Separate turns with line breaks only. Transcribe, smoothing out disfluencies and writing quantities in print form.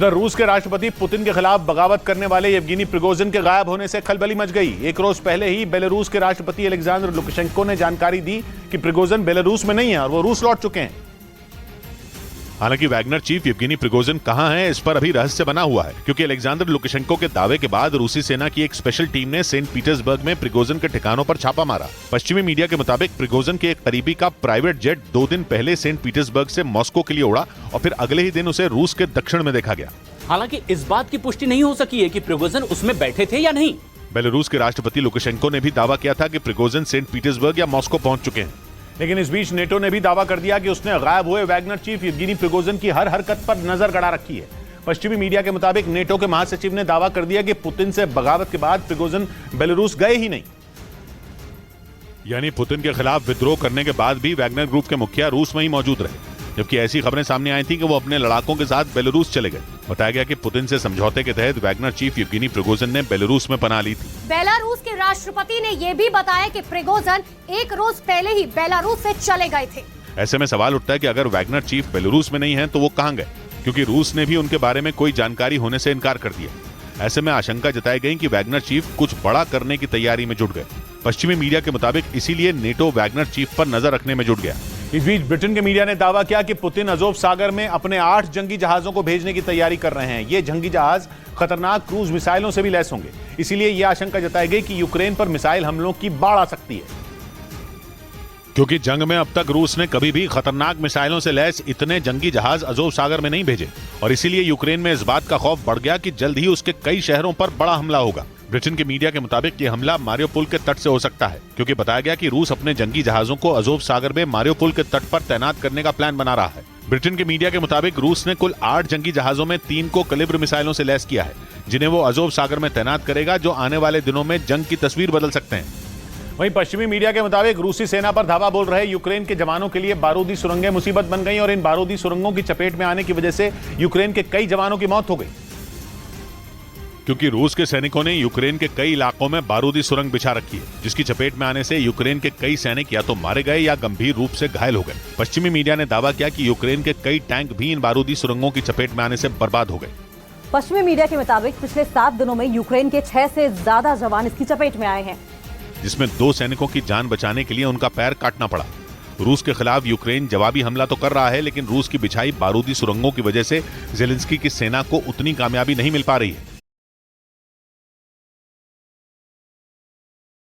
उधर रूस के राष्ट्रपति पुतिन के खिलाफ बगावत करने वाले येवगेनी प्रिगोजिन के गायब होने से खलबली मच गई। एक रोज पहले ही बेलारूस के राष्ट्रपति अलेक्जेंडर लुकाशेंको ने जानकारी दी कि प्रिगोजिन बेलारूस में नहीं है और वो रूस लौट चुके हैं। हालांकि वैगनर चीफ येवगेनी प्रिगोजिन कहां है, इस पर अभी रहस्य बना हुआ है, क्योंकि अलेक्जेंडर लुकाशेंको के दावे के बाद रूसी सेना की एक स्पेशल टीम ने सेंट पीटर्सबर्ग में प्रिगोजिन के ठिकानों पर छापा मारा। पश्चिमी मीडिया के मुताबिक प्रिगोजिन के एक करीबी का प्राइवेट जेट 2 दिन पहले सेंट पीटर्सबर्ग से मॉस्को के लिए उड़ा और फिर अगले ही दिन उसे रूस के दक्षिण में देखा गया।
हालांकि इस बात की पुष्टि नहीं हो सकी है कि प्रिगोजिन उसमें बैठे थे या नहीं।
बेलारूस के राष्ट्रपति लुकाशेंको ने भी दावा किया था कि प्रिगोजिन सेंट पीटर्सबर्ग या मॉस्को पहुंच चुके हैं, लेकिन इस बीच नेटो ने भी दावा कर दिया कि उसने गायब हुए वैगनर चीफ येवगेनी प्रिगोजिन की हर हरकत पर नजर गड़ा रखी है। पश्चिमी मीडिया के मुताबिक नेटो के महासचिव ने दावा कर दिया कि पुतिन से बगावत के बाद प्रिगोजिन बेलारूस गए ही नहीं। यानी पुतिन के खिलाफ विद्रोह करने के बाद भी वैगनर ग्रुप के मुखिया रूस में ही मौजूद रहे, जबकि ऐसी खबरें सामने आई थी कि वो अपने लड़ाकों के साथ बेलारूस चले गए। बताया गया कि पुतिन से समझौते के तहत वैगनर चीफ येवगेनी प्रिगोजिन ने बेलारूस में पनाह ली थी।
बेलारूस के राष्ट्रपति ने यह भी बताया कि प्रिगोजिन एक रोज पहले ही बेलारूस से चले गए थे।
ऐसे में सवाल उठता है कि अगर वैगनर चीफ बेलारूस में नहीं है तो वो कहां गए, क्योंकि रूस ने भी उनके बारे में कोई जानकारी होने से इनकार कर दिया। ऐसे में आशंका जताई गई कि वैगनर चीफ कुछ बड़ा करने की तैयारी में जुट गए। पश्चिमी मीडिया के मुताबिक इसीलिए नेटो वैगनर चीफ पर नजर रखने में जुट गया। इस बीच ब्रिटेन के मीडिया ने दावा किया कि पुतिन अज़ोव सागर में अपने 8 जंगी जहाजों को भेजने की तैयारी कर रहे हैं। ये जंगी जहाज खतरनाक क्रूज मिसाइलों से भी लैस होंगे, इसीलिए यह आशंका जताई गई कि यूक्रेन पर मिसाइल हमलों की बाढ़ आ सकती है, क्योंकि जंग में अब तक रूस ने कभी भी खतरनाक मिसाइलों से लैस इतने जंगी जहाज अज़ोव सागर में नहीं भेजे और इसीलिए यूक्रेन में इस बात का खौफ बढ़ गया कि जल्द ही उसके कई शहरों पर बड़ा हमला होगा। ब्रिटेन के मीडिया के मुताबिक ये हमला मारियोपोल के तट से हो सकता है, क्योंकि बताया गया कि रूस अपने जंगी जहाजों को अज़ोव सागर में मारियोपोल के तट पर तैनात करने का प्लान बना रहा है। ब्रिटेन के मीडिया के मुताबिक रूस ने कुल 8 जंगी जहाजों में 3 को कलिब्र मिसाइलों से लैस किया है, जिन्हें वो अज़ोव सागर में तैनात करेगा, जो आने वाले दिनों में जंग की तस्वीर बदल सकते हैं। वहीं पश्चिमी मीडिया के मुताबिक रूसी सेना पर धावा बोल रहे यूक्रेन के जवानों के लिए बारूदी सुरंगें मुसीबत बन गई और इन बारूदी सुरंगों की चपेट में आने की वजह से यूक्रेन के कई जवानों की मौत हो गई, क्योंकि रूस के सैनिकों ने यूक्रेन के कई इलाकों में बारूदी सुरंग बिछा रखी है, जिसकी चपेट में आने से यूक्रेन के कई सैनिक या तो मारे गए या गंभीर रूप से घायल हो गए। पश्चिमी मीडिया ने दावा किया कि यूक्रेन के कई टैंक भी इन बारूदी सुरंगों की चपेट में आने से बर्बाद हो गए।
पश्चिमी मीडिया के मुताबिक पिछले 7 दिनों में यूक्रेन के 6 से ज्यादा जवान इसकी चपेट में आए हैं,
जिसमें 2 सैनिकों की जान बचाने के लिए उनका पैर काटना पड़ा। रूस के खिलाफ यूक्रेन जवाबी हमला तो कर रहा है, लेकिन रूस की बिछाई बारूदी सुरंगों की वजह से जेलेंस्की की सेना को उतनी कामयाबी नहीं मिल पा रही है।